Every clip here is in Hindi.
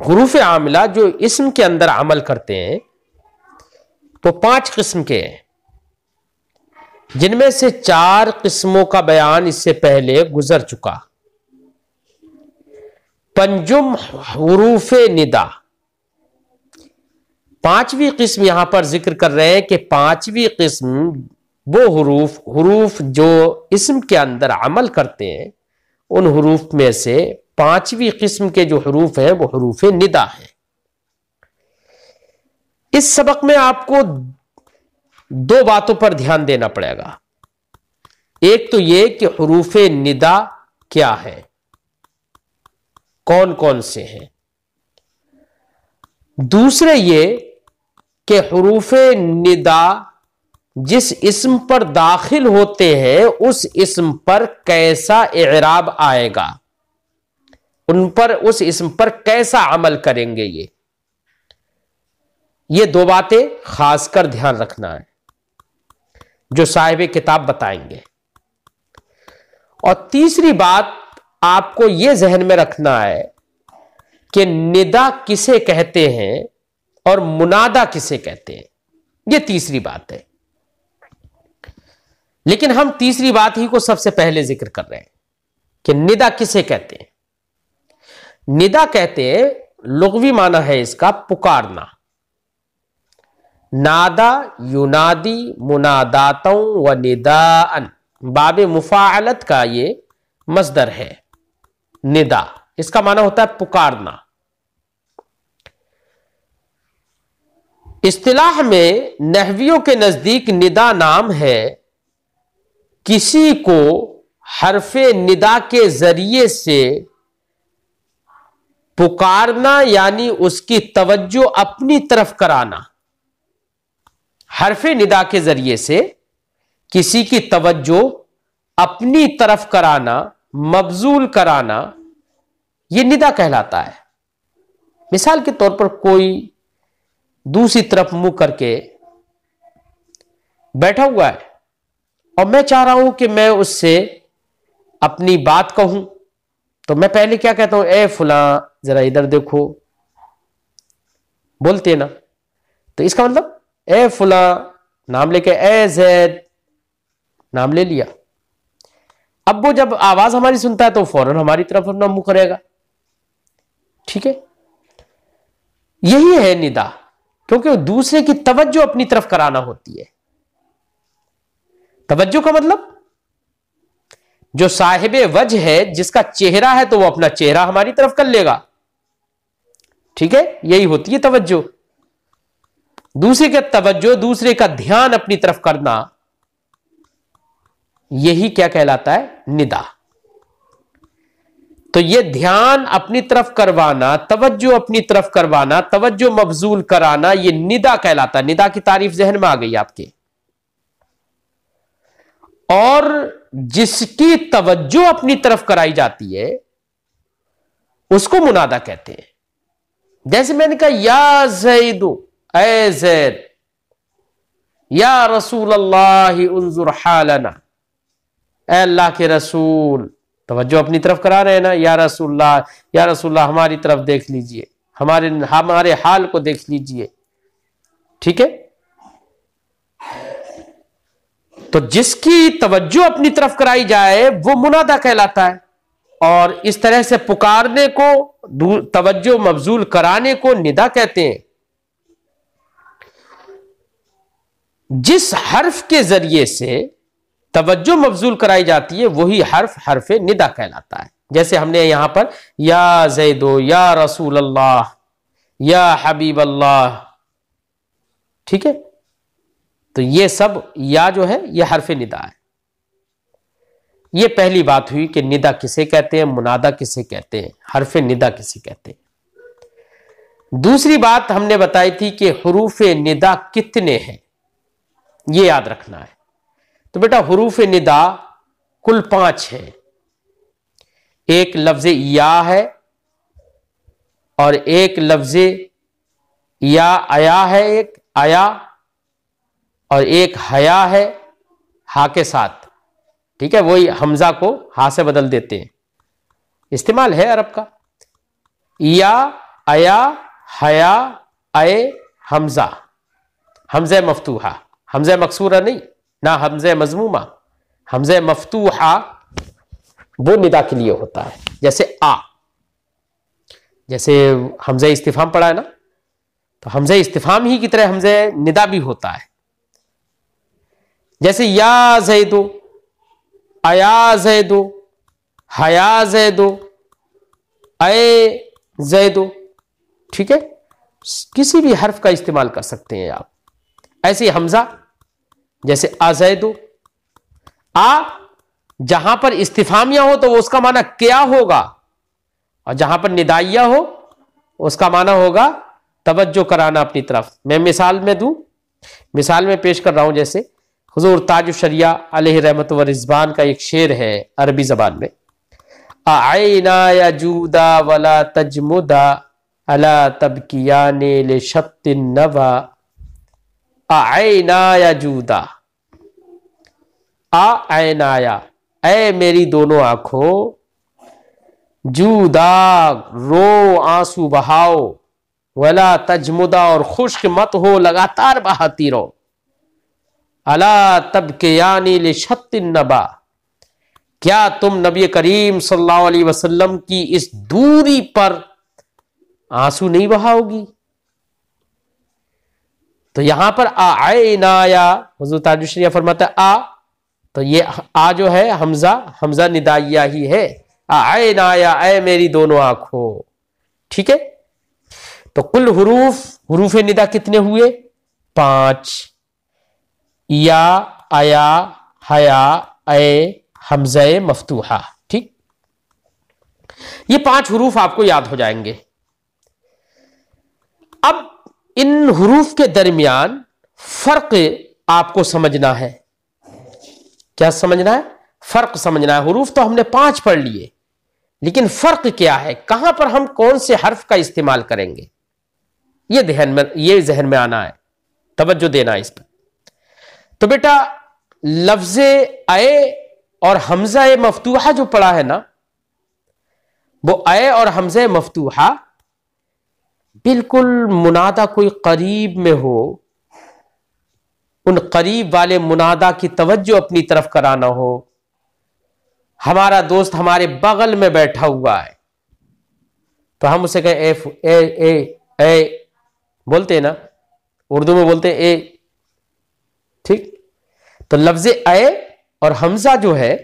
हुरूफ आमिला जो इस्म के अंदर अमल करते हैं तो 5 किस्म के हैं, जिनमें से 4 किस्मों का बयान इससे पहले गुजर चुका। पंजुम हुरूफ निदा, 5वीं किस्म यहां पर जिक्र कर रहे हैं कि 5वीं किस्म वो हुरूफ जो इस्म के अंदर अमल करते हैं, उन हुरूफ में से 5वीं किस्म के जो हुरूफ हैं वो हुरूफ निदा है। इस सबक में आपको 2 बातों पर ध्यान देना पड़ेगा। एक तो ये कि हुरूफ निदा क्या है, कौन कौन से हैं। दूसरे ये कि हुरूफ निदा जिस इस्म पर दाखिल होते हैं उस इस्म पर कैसा इराब आएगा, उन पर, उस इस्म पर कैसा अमल करेंगे। ये 2 बातें खासकर ध्यान रखना है जो साहिब किताब बताएंगे। और तीसरी बात आपको यह जहन में रखना है कि निदा किसे कहते हैं और मुनादा किसे कहते हैं, यह तीसरी बात है। लेकिन हम तीसरी बात ही को सबसे पहले जिक्र कर रहे हैं कि निदा किसे कहते हैं। निदा कहते हैं, लुग़वी माना है इसका पुकारना। नादा युनादी मुनादातों व निदाअन, बाबे मुफाअलत का ये मस्दर है। निदा इसका माना होता है पुकारना। इस्तिलाह में नहवियों के नजदीक निदा नाम है किसी को हरफे निदा के जरिए से पुकारना, यानी उसकी तवज्जो अपनी तरफ कराना। हरफे निदा के जरिए से किसी की तवज्जो अपनी तरफ कराना, मबजूल कराना, यह निदा कहलाता है। मिसाल के तौर पर कोई दूसरी तरफ मुंह करके बैठा हुआ है और मैं चाह रहा हूं कि मैं उससे अपनी बात कहूं, तो मैं पहले क्या कहता हूं, ए फुला जरा इधर देखो, बोलते ना। तो इसका मतलब ए फुला नाम लेके, ए जैद नाम ले लिया। अब वो जब आवाज हमारी सुनता है तो फौरन हमारी तरफ अपना मुंह करेगा। ठीक है, यही है निदा, क्योंकि दूसरे की तवज्जो अपनी तरफ कराना होती है। तवज्जो का मतलब जो साहिबे वजह है, जिसका चेहरा है, तो वो अपना चेहरा हमारी तरफ कर लेगा। ठीक है, यही होती है तवज्जो। दूसरे का तवज्जो, दूसरे का ध्यान अपनी तरफ करना, यही क्या कहलाता है, निदा। तो यह ध्यान अपनी तरफ करवाना, तवज्जो अपनी तरफ करवाना, तवज्जो मबजूल कराना, यह निदा कहलाता है। निदा की तारीफ जहन में आ गई आपके। और जिसकी तवज्जो अपनी तरफ कराई जाती है उसको मुनादा कहते हैं। जैसे मैंने कहा, या ज़ैदु, ऐ ज़ैद, या रसूल अल्लाह उन्जुर हालना, ऐ अल्लाह के रसूल, तवज्जो अपनी तरफ करा रहे हैं ना, या रसूलल्लाह, या रसूलल्लाह हमारी तरफ देख लीजिए, हमारे हाल को देख लीजिए। ठीक है, तो जिसकी तवज्जो अपनी तरफ कराई जाए वो मुनादा कहलाता है। और इस तरह से पुकारने को, तवज्जो मबजूल कराने को निदा कहते हैं। जिस हर्फ के जरिए से तवज्जो मबजूल कराई जाती है वही हर्फ हर्फ निदा कहलाता है। जैसे हमने यहां पर या ज़ैदो, या रसूल अल्लाह, या हबीब अल्लाह। ठीक है, तो ये सब या जो है ये हर्फ निदा है। ये पहली बात हुई कि निदा किसे कहते हैं, मुनादा किसे कहते हैं, हर्फ निदा किसे कहते हैं। दूसरी बात हमने बताई थी कि हुरूफ निदा कितने हैं, ये याद रखना है। तो बेटा हुरूफ निदा कुल 5 है। एक लफ्ज या है, और एक लफ्ज या आया है, एक आया, और एक हया है हा के साथ। ठीक है, वही हमजा को हा से बदल देते हैं, इस्तेमाल है अरब का। या अया, हया, अय, हमजा, हमज़े मफ्तूहा, हमज़े मकसूरा नहीं ना, हमज़े मजमूमा, हमज़े मफ्तूहा वो निदा के लिए होता है। जैसे आ, जैसे हमज़े इस्तिफाम पढ़ा है ना, तो हमज़े इस्तिफाम ही की तरह हमज़े निदा भी होता है। जैसे या ज़ैदो, अया ज़ैदो, हया ज़ैदो, अय ज़ैदो, ठीक है, किसी भी हर्फ का इस्तेमाल कर सकते हैं आप। ऐसे हमजा, जैसे आ ज़ैदो, आ जहां पर इस्तिफामिया हो तो उसका माना क्या होगा, और जहां पर निदाइया हो उसका माना होगा तवज्जो कराना अपनी तरफ। मैं मिसाल में दूं, मिसाल में पेश कर रहा हूं। जैसे हुजूर ताजुश शरिया अलैहि रहमत व रिज़वान का एक शेर है अरबी जबान में, आइना यजूदा वला तजमुदा अला तबकियाने ले शत्तिन नवा, आइना यजूदा, आइनाया, ऐ मेरी दोनों आंखों, जूदा रो आंसू बहाओ, वला तजमुदा और खुश्क मत हो लगातार बहाती रहो, अला तबकियानी ले शत्तिन नबा, क्या तुम नबी करीम सल्लल्लाहु अलैहि वसल्लम की इस दूरी पर आंसू नहीं बहाओगी। तो यहां पर आइनाया हुजूर ताजुश शरिया फरमाता है आ, तो ये आ जो है हमजा, हमजा निदाइया ही है। आइनाया, ऐ मेरी दोनों आंखों, ठीक है। तो कुल हुरूफ निदा कितने हुए? 5, या, अया, हया, अय, हमज़े मफ्तूहा, ठीक। ये 5 हुरूफ आपको याद हो जाएंगे। अब इन हुरूफ के दरमियान फर्क आपको समझना है। क्या समझना है? फर्क समझना है। हुरूफ तो हमने 5 पढ़ लिए, लेकिन फर्क क्या है, कहां पर हम कौन से हर्फ का इस्तेमाल करेंगे, ये जहन में आना है, तवज्जो देना है इस पर। तो बेटा लफ्ज़े अय और हमज़ा मफ्तूहा जो पढ़ा है ना, वो अय और हमज़ा मफ्तूहा बिल्कुल मुनादा कोई करीब में हो, उन करीब वाले मुनादा की तवज्जो अपनी तरफ कराना हो। हमारा दोस्त हमारे बगल में बैठा हुआ है, तो हम उसे कहें ए बोलते हैं ना, उर्दू में बोलते हैं ए, ठीक। तो लफ्ज़े अय और हमजा जो है,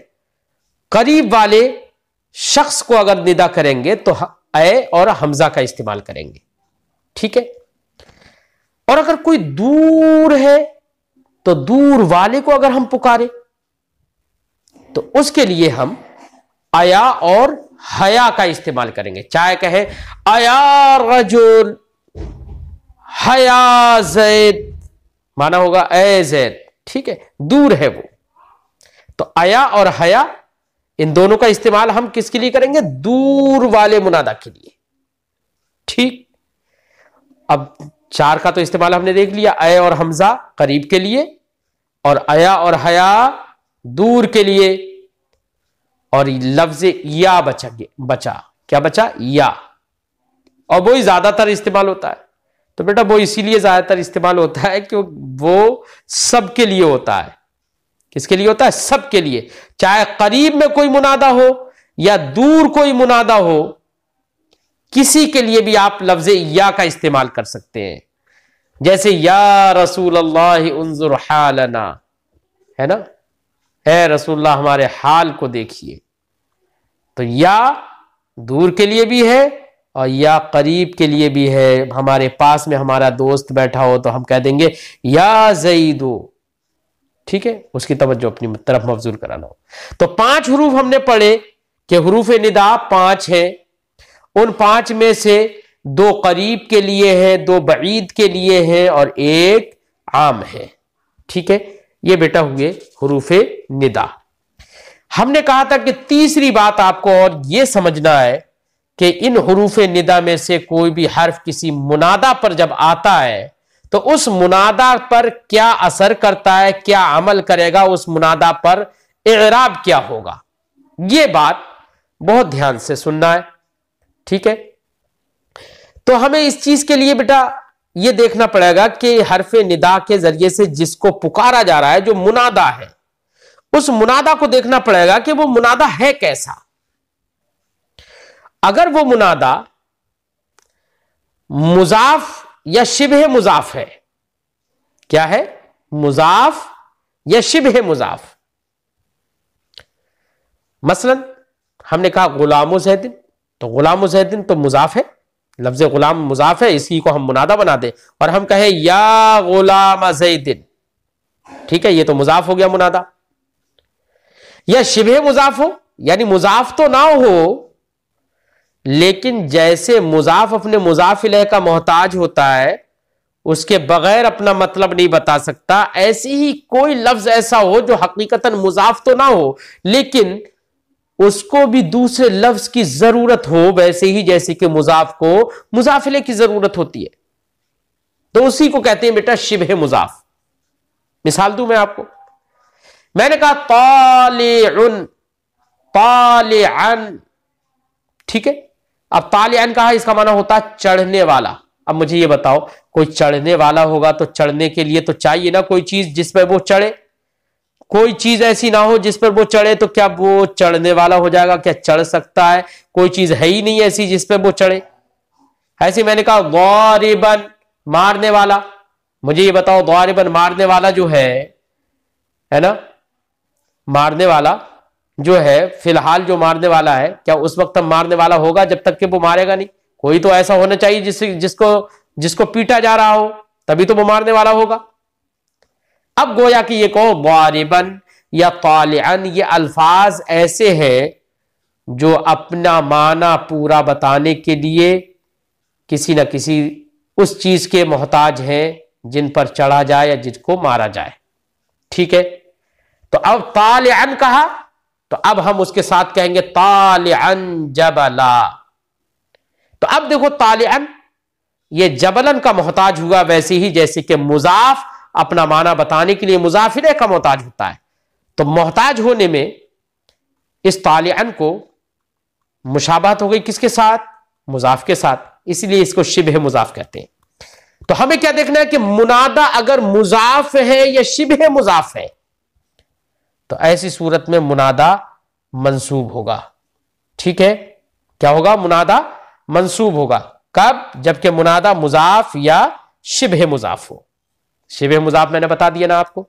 करीब वाले शख्स को अगर निदा करेंगे तो अय और हमजा का इस्तेमाल करेंगे, ठीक है। और अगर कोई दूर है तो दूर वाले को अगर हम पुकारे तो उसके लिए हम अया और हया का इस्तेमाल करेंगे। चाहे कहे अया रजुल, हया जैद, माना होगा ए जैद, ठीक है, दूर है वो। तो अया और हया इन दोनों का इस्तेमाल हम किसके लिए करेंगे? दूर वाले मुनादा के लिए, ठीक। अब 4 का तो इस्तेमाल हमने देख लिया, अय और हमजा करीब के लिए, और अया और हया दूर के लिए, और लफ्ज़ या बचा क्या बचा? या, और वो ही ज्यादातर इस्तेमाल होता है। तो बेटा वो इसीलिए ज्यादातर इस्तेमाल होता है क्योंकि वो सबके लिए होता है। किसके लिए होता है? सबके लिए। चाहे करीब में कोई मुनादा हो या दूर कोई मुनादा हो, किसी के लिए भी आप लफ्ज़ या का इस्तेमाल कर सकते हैं। जैसे या रसूल अल्लाह उन्जुर हालना, है ना, है रसूलुल्लाह हमारे हाल को देखिए। तो या दूर के लिए भी है और या करीब के लिए भी है। हमारे पास में हमारा दोस्त बैठा हो तो हम कह देंगे या ज़ैदो, ठीक है, उसकी तवज्जो अपनी तरफ मबजूल कराना हो। तो 5 हुरूफ हमने पढ़े कि हुरूफ निदा 5 है। उन 5 में से 2 करीब के लिए है, 2 बईद के लिए है और 1 आम है, ठीक है। ये बेटा हुए हुरूफ निदा। हमने कहा था कि तीसरी बात आपको और यह समझना है कि इन हुरूफ निदा में से कोई भी हर्फ किसी मुनादा पर जब आता है तो उस मुनादा पर क्या असर करता है, क्या अमल करेगा, उस मुनादा पर इराब क्या होगा, यह बात बहुत ध्यान से सुनना है, ठीक है। तो हमें इस चीज के लिए बेटा ये देखना पड़ेगा कि हरफे निदा के जरिए से जिसको पुकारा जा रहा है, जो मुनादा है, उस मुनादा को देखना पड़ेगा कि वो मुनादा है कैसा। अगर वो मुनादा मुजाफ या शिबह मुजाफ है, क्या है, मुजाफ या शिबह मुजाफ। मसलन हमने कहा गुलामो ज़ैदिन, तो गुलामो ज़ैदिन तो मुजाफ है, लफ्ज गुलाम मुजाफ है, इसी को हम मुनादा बना दें और हम कहें या गुलाम ज़ैदिन, ठीक है, ये तो मुजाफ हो गया मुनादा। या शिबह मुजाफ हो, यानी मुजाफ तो ना हो लेकिन जैसे मुजाफ अपने मुजाफ इलैह का मोहताज होता है, उसके बगैर अपना मतलब नहीं बता सकता, ऐसी ही कोई लफ्ज ऐसा हो जो हकीकतन मुजाफ तो ना हो लेकिन उसको भी दूसरे लफ्ज की जरूरत हो, वैसे ही जैसे कि मुजाफ को मुजाफ इलैह की जरूरत होती है, तो उसी को कहते हैं बेटा शिबह मुजाफ। मिसाल दूं मैं आपको, मैंने कहा तालिउन, तालिअन, ठीक है। अब तालिअन कहा, इसका माना होता है चढ़ने वाला। अब मुझे ये बताओ, कोई चढ़ने वाला होगा तो चढ़ने के लिए तो चाहिए ना कोई चीज जिस पर वो चढ़े, कोई चीज ऐसी ना हो जिस पर वो चढ़े, तो क्या वो चढ़ने वाला हो जाएगा, क्या चढ़ सकता है? कोई चीज है ही नहीं ऐसी जिस पर वो चढ़े। ऐसे मैंने कहा ज़ारिबन, मारने वाला। मुझे ये बताओ ज़ारिबन मारने वाला जो है ना, मारने वाला जो है, फिलहाल जो मारने वाला है, क्या उस वक्त मारने वाला होगा जब तक कि वो मारेगा नहीं? कोई तो ऐसा होना चाहिए जिसको पीटा जा रहा हो, तभी तो वो मारने वाला होगा। अब गोया कि ये कहो ज़ारिबन या तालिअन, ये अल्फाज ऐसे हैं जो अपना माना पूरा बताने के लिए किसी न किसी उस चीज के मोहताज हैं जिन पर चढ़ा जाए या जिसको मारा जाए, ठीक है। तो अब तालिअन कहा तो अब हम उसके साथ कहेंगे तालिअन जबला। तो अब देखो तालिअन ये जबलन का मोहताज हुआ, वैसे ही जैसे कि मुजाफ अपना माना बताने के लिए मुजाफ इलैह का मोहताज होता है। तो मोहताज होने में इस तालिअन को मुशाबहत हो गई किसके साथ? मुजाफ के साथ, इसलिए इसको शिबह मुजाफ कहते हैं। तो हमें क्या देखना है कि मुनादा अगर मुजाफ है या शिबह मुजाफ है, तो ऐसी सूरत में मुनादा मंसूब होगा, ठीक है। क्या होगा? मुनादा मंसूब होगा। कब? जबकि मुनादा मुजाफ या शिबह मुजाफ हो। शिबह मुजाफ मैंने बता दिया ना आपको।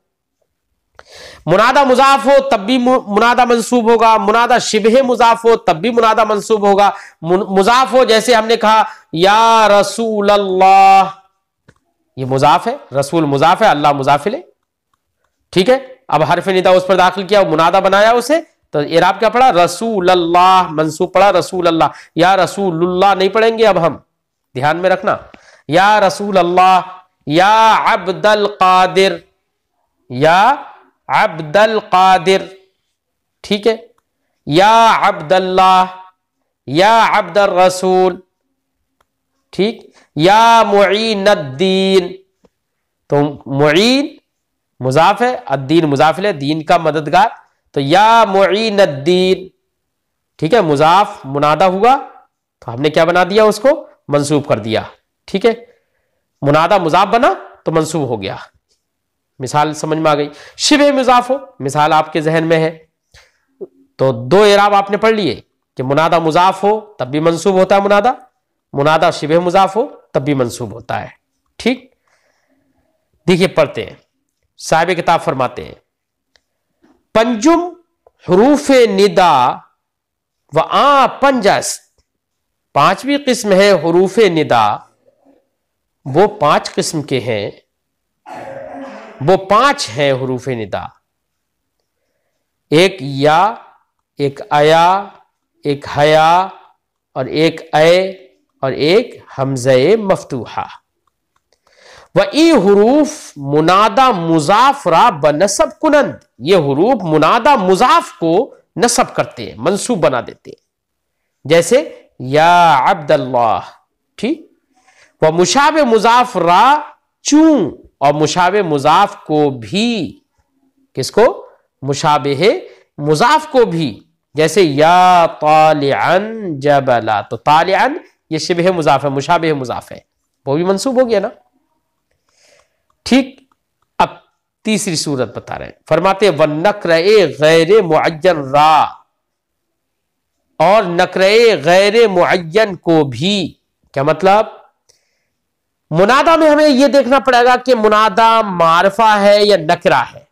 मुनादा मुजाफ हो तब भी मुनादा मंसूब होगा, मुनादा शिबह मुजाफ हो तब भी मुनादा मंसूब होगा। मुजाफ हो, जैसे हमने कहा या रसूल अल्लाह, ये मुजाफ है, रसूल मुजाफ है, अल्लाह मुजाफिल, ठीक है। अब हरफ निदा उस पर दाखिल किया, मुनादा बनाया उसे, तो इराब क्या पड़ा? रसूल अल्लाह, मंसूब पड़ा रसूल अल्लाह। या रसूलुल्लाह नहीं पढ़ेंगे अब हम, ध्यान में रखना। या रसूल अल्लाह, या अब्दल कादिर, या अब्दल कादिर, ठीक है। या अब्दल्लाह, या अब्दल रसूल, ठीक। या मुईनुद्दीन, तो मुईन मुजाफ है, अद्दीन मुजाफिल है, दीन का मददगार, तो या मुईनुद्दीन, ठीक है। मुजाफ मुनादा हुआ तो हमने क्या बना दिया? उसको मंसूब कर दिया, ठीक है। मुनादा मुजाफ बना तो मंसूब हो गया। मिसाल समझ में आ गई। शिबह मुजाफ हो, मिसाल आपके जहन में है, तो दो इराब आपने पढ़ लिए कि मुनादा मुजाफ हो तब भी मंसूब होता है मुनादा, मुनादा शिबह मुजाफ हो तब भी मंसूब होता है, ठीक। देखिए पढ़ते हैं, साहिब किताब फरमाते हैं पंजुम हरूफ निदा व आ पंजस, पांचवी किस्म है हरूफ निदा, वो 5 किस्म के हैं, वो 5 हैं हरूफ निदा। एक या, एक अया, एक हया, और एक ए, और एक हमज़े मफ्तूहा। व ई हुरूफ मुनादा मुजाफरा बनसब कुनंद, ये हुरूफ मुनादा मुजाफ को नसब करते हैं, मंसूब बना देते हैं। जैसे या अब्दल्लाह, ठीक। व मुशाबे मुजाफरा चूं, और मुशाबे मुजाफ को भी, किसको? मुशाबे मुजाफ को भी, जैसे या तालिअन जबला, तो तालिअन ये शिबह मुजाफ है, मुशाबिह मुजाफ है, वो भी मंसूब हो गया ना। ठीक, अब तीसरी सूरत बता रहे हैं, फरमाते वन नक्रे गैर मुअय्यन रा, और नक्रे गैर मुअय्यन को भी, क्या मतलब, मुनादा में हमें यह देखना पड़ेगा कि मुनादा मारफा है या नकरा है।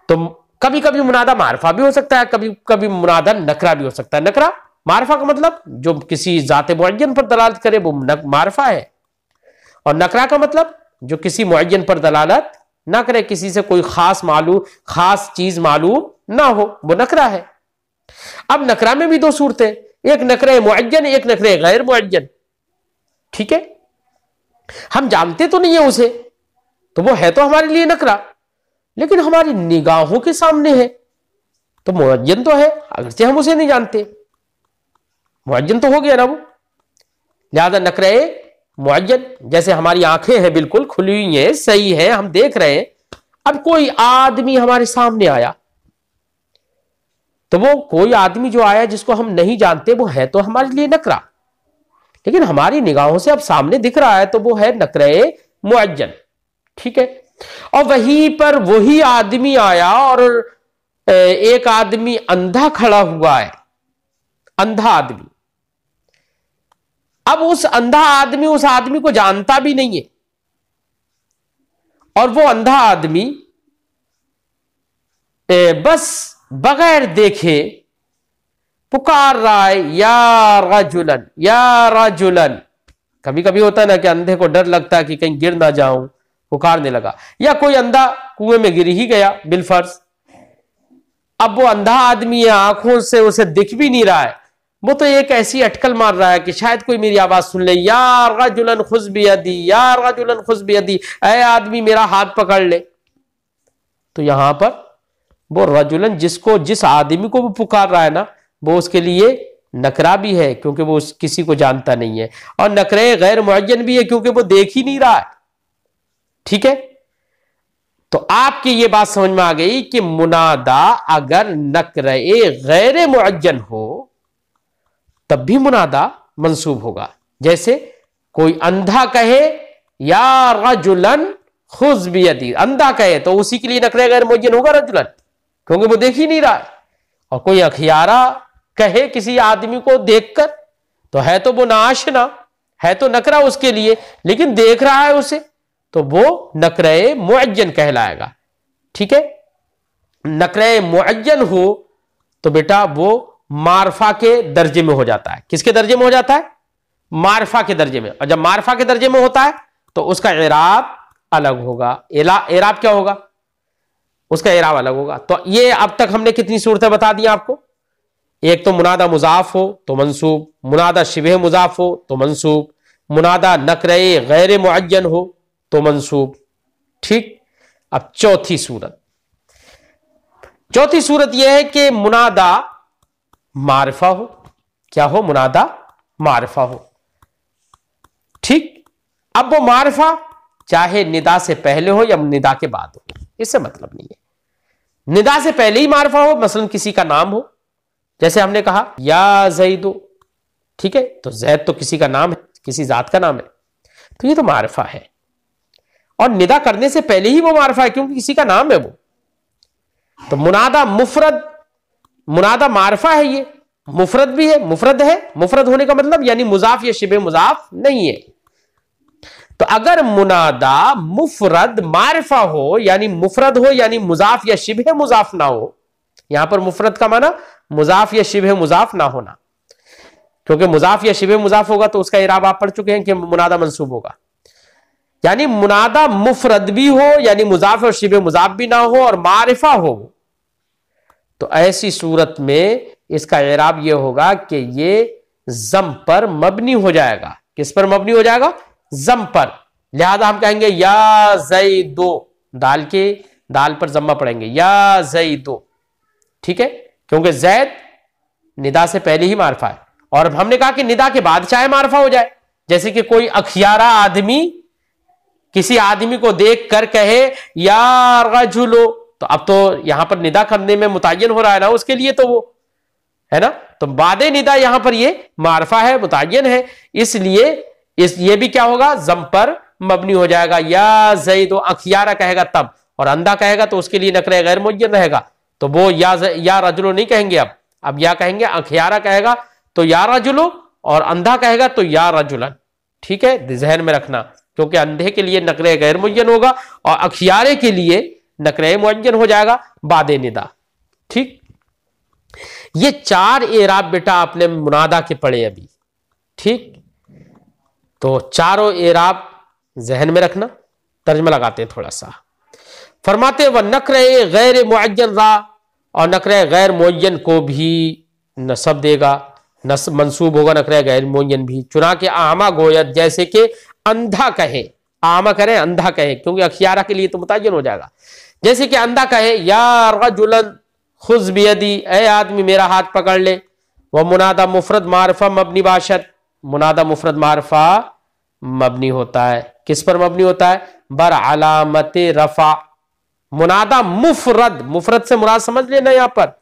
तो कभी कभी मुनादा मारफा भी हो सकता है, कभी कभी मुनादा नकरा भी हो सकता है। नकरा मारफा का मतलब जो किसी जाते मुअय्यन पर दलालत करे वो मारफा है, और नकरा का मतलब जो किसी मुअय्यन पर दलालत ना करे, किसी से कोई खास चीज मालूम ना हो, वो नकरा है। अब नकरा में भी दो सूरतें, एक नकरे मुअय्यन, एक नकरे गैर मुअय्यन। ठीक है, हम जानते तो नहीं है उसे, तो वो है तो हमारे लिए नकरा, लेकिन हमारी निगाहों के सामने है तो मुअय्यन तो है, अगरचे हम उसे नहीं जानते, मुअय्यन तो हो गया ना वो। लिहाजा नकरे मुअय्यन, जैसे हमारी आंखें हैं बिल्कुल खुली हुई हैं, सही है, हम देख रहे हैं। अब कोई आदमी हमारे सामने आया, तो वो कोई आदमी जो आया जिसको हम नहीं जानते, वो है तो हमारे लिए नकरा, लेकिन हमारी निगाहों से अब सामने दिख रहा है तो वो है नकरे मुअय्यन। ठीक है, और वहीं पर वही आदमी आया और एक आदमी अंधा खड़ा हुआ है, अंधा आदमी। अब उस अंधा आदमी उस आदमी को जानता भी नहीं है, और वो अंधा आदमी बस बगैर देखे पुकार रहा है या रजुलन या रजुलन। कभी कभी होता है ना कि अंधे को डर लगता है कि कहीं गिर ना जाऊं, पुकारने लगा, या कोई अंधा कुएं में गिर ही गया बिलफर्ज। अब वो अंधा आदमी है, आंखों से उसे दिख भी नहीं रहा है, वो तो एक ऐसी अटकल मार रहा है कि शायद कोई मेरी आवाज सुन ले, या रजुलन खुज़ बियदी, या रजुलन खुज़ बियदी, ऐ आदमी मेरा हाथ पकड़ ले। तो यहां पर वो रजुलन जिस आदमी को वो पुकार रहा है ना, वो उसके लिए नकरा भी है क्योंकि वो किसी को जानता नहीं है, और नकरे गैर मुअय्यन भी है क्योंकि वो देख ही नहीं रहा है। ठीक है, तो आपकी ये बात समझ में आ गई कि मुनादा अगर नकरे गैर मुअय्यन हो तब भी मुनादा मंसूब होगा। जैसे कोई अंधा कहे या रजुलन खुज़ बियदी, अंधा कहे तो उसी के लिए नकरे गैर मुअय्यन होगा रजुलन, क्योंकि वो देख ही नहीं रहा है। और कोई अखियारा कहे किसी आदमी को देखकर, तो है तो वो नाआशना, है तो नकरा उसके लिए, लेकिन देख रहा है उसे, तो वो नकरे मुअय्यन कहलाएगा। ठीक है, नकरे मुअय्यन हो तो बेटा वो मारफा के दर्जे में हो जाता है। किसके दर्जे में हो जाता है? मारफा के दर्जे में। और जब मारफा के दर्जे में होता है तो उसका इराब अलग होगा। इराब क्या होगा? उसका इराब अलग होगा। तो ये अब तक हमने कितनी सूरतें बता दी आपको? एक तो मुनादा मुजाफ हो तो मंसूब, मुनादा शिबह मुजाफ हो तो मंसूब, मुनादा नकरे गैर मुअय्यन हो तो मंसूब। ठीक, अब चौथी सूरत यह है कि मुनादा मारिफा हो। क्या हो? मुनादा मारिफा हो। ठीक, अब वो मारिफा चाहे निदा से पहले हो या निदा के बाद हो, इससे मतलब नहीं है। निदा से पहले ही मारिफा हो, मसलन किसी का नाम हो, जैसे हमने कहा या ज़ैदो, ठीक है, तो जैद तो किसी का नाम है, किसी जात का नाम है, तो ये तो मारिफा है। और निदा करने से पहले ही वो मारिफा है क्योंकि किसी का नाम है वो। तो मुनादा मुफरद, मुनादा मारिफा है, ये मुफरद भी है, मुफरद है। मुफरद होने का मतलब यानी मुजाफ या शिबे मुजाफ नहीं है। तो अगर मुनादा मुफरद मारिफा हो, यानी मुफरद हो, यानी मुजाफ या शिबे मुजाफ ना हो, यहां पर मुफरद का माना मुजाफ या शिबे मुजाफ ना होना, क्योंकि मुजाफ या शिबे मुजाफ होगा तो उसका इराब आप पढ़ चुके हैं कि मुनादा मंसूब होगा। यानी मुनादा मुफरद भी हो, यानी मुजाफ और शिबे मुजाफ भी ना हो, और मारिफा हो, तो ऐसी सूरत में इसका इराब यह होगा कि ये जम पर मबनी हो जाएगा। किस पर मबनी हो जाएगा? जम पर। लिहाजा हम कहेंगे या ज़ैदो, दाल पर जम्मा पड़ेंगे, या ज़ैदो। ठीक है, क्योंकि जैद निदा से पहले ही मारिफा है। और हमने कहा कि निदा के बाद चाहे मारिफा हो जाए, जैसे कि कोई अखियारा आदमी किसी आदमी को देख कर कहे या रजुलो, तो अब तो यहां पर निदा करने में मुतय्यन हो रहा है ना उसके लिए, तो वो है ना। तो बादे निदा यहां पर ये मारफा है, मुतय्यन है, इसलिए ये भी क्या होगा, जम पर मबनी हो जाएगा। या ज़ैदो अखियारा कहेगा तब, और अंधा कहेगा तो उसके लिए नकरे गैर मुअय्यन रहेगा, तो वो या रजुलो नहीं कहेंगे, अब या कहेंगे। अखियारा कहेगा तो या रजुलो, और अंधा कहेगा तो या रजुलन। ठीक है, जहन में रखना, क्योंकि अंधे के लिए नकरे गैर मुअय्यन होगा और अखियारे के लिए नकरे मुअय्यन हो जाएगा बादे निदा। ठीक, ये 4 एराब बेटा आपने मुनादा के पढ़े अभी। ठीक, तो चारों एराब जहन में रखना। तर्जमा लगाते हैं थोड़ा सा। फरमाते व नकरे गैर मुअय्यन रा, और नकरे गैर मुअय्यन को भी नसब देगा, मंसूब होगा नकरे गैर मुअय्यन भी। चुना के आमा गोयत, जैसे कि अंधा कहे, आमा करें अंधा कहे, क्योंकि अखियारा के लिए तो मुतय्यन हो जाएगा। जैसे कि अंधा कहे या रजुलन खुज बियदी, ए आदमी मेरा हाथ पकड़ ले। वह मुनादा मुफरद मारफा मबनी बाशत, मुनादा मुफरद मारफा मबनी होता है, किस पर मबनी होता है, बर अलामत रफा। मुनादा मुफरद, मुफरद से मुराद समझ लेना, यहां पर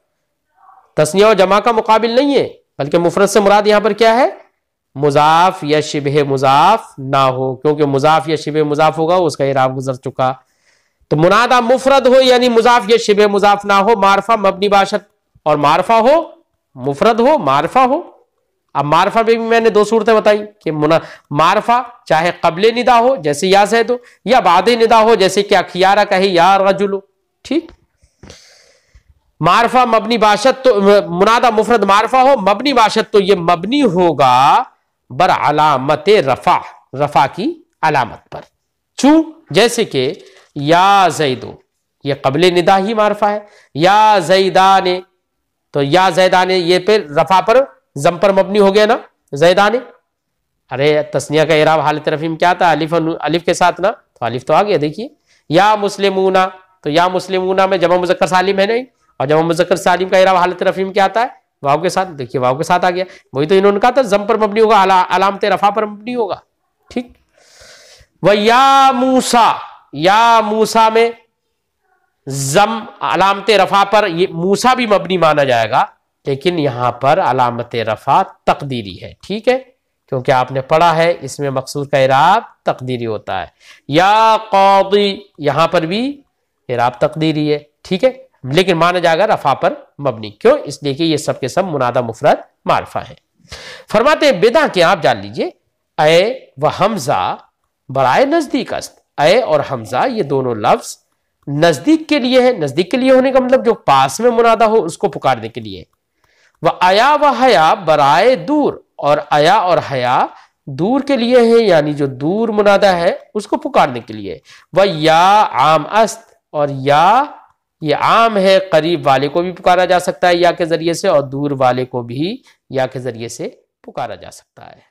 तस्निया और जमा का मुकाबिल नहीं है, बल्कि मुफरद से मुराद यहां पर क्या है, मुजाफ या शिबह मुजाफ ना हो, क्योंकि मुजाफ या शिबह मुजाफ होगा उसका इराब गुजर चुका। तो मुनादा मुफरद हो यानी मुजाफ या शिबह मुजाफ ना हो, मारफा मबनी बाशत, और मारफा हो मुफरद हो मारफा हो। अब मारफा में भी मैंने 2 सूरतें बताई कि मारफा चाहे कबले निदा हो जैसे या ज़ैदो, या बादे निदा हो जैसे कि अखियारा कहे या रजुलो। ठीक, मारफा मबनी बाशत, तो मुनादा मुफरद मारफा हो मबनी बाशत, तो ये मबनी होगा बर अलामत रफा, रफा की अलामत पर। चू जैसे कि या ज़ैदो, ये कबले निदा ही मारफा है। या ज़ैदाने, तो या ज़ैदाने ये पे रफा पर जम पर मबनी हो गया ना, ज़ैदाने। अरे तस्निया का इराब हालत रफ़ी में क्या था, अलिफ के साथ ना, तो अलिफ तो आ गया। देखिए या मुस्लिमूना, तो या मुस्लिमूना में जमा मुज़क्कर सालिम है नहीं, और जमा मुज़क्कर सालिम का इराब हालत रफ़ी में क्या आता है, वाव के साथ। देखिए वाव के साथ आ गया, वही तो इन्होंने कहा था जम पर मबनी होगा, अलामत रफा पर मबनी होगा। ठीक, वह या मूसा, या मूसा में जम अलामत रफा पर, ये मूसा भी मबनी माना जाएगा, लेकिन यहां पर अलामत रफा तकदीरी है। ठीक है, क्योंकि आपने पढ़ा है इसमें मकसूर का इराब तकदीरी होता है। या क़ादी, यहां पर भी इराब तकदीरी है। ठीक है, लेकिन माना जाएगा रफा पर मबनी, क्यों, इसलिए कि ये सब के सब मुनादा मुफरद मारफा है। फरमाते बिदा के आप जान लीजिए, ए व हमजा बराए नजदीक अस्त, ए और हमजा ये दोनों लफ्ज नजदीक के लिए है। नजदीक के लिए होने का मतलब जो पास में मुनादा हो उसको पुकारने के लिए। वह अया व हया बराए दूर, और अया और हया दूर के लिए है, यानी जो दूर मुनादा है उसको पुकारने के लिए। वह या आम अस्त, और या ये आम है, करीब वाले को भी पुकारा जा सकता है या के जरिए से, और दूर वाले को भी या के जरिए से पुकारा जा सकता है।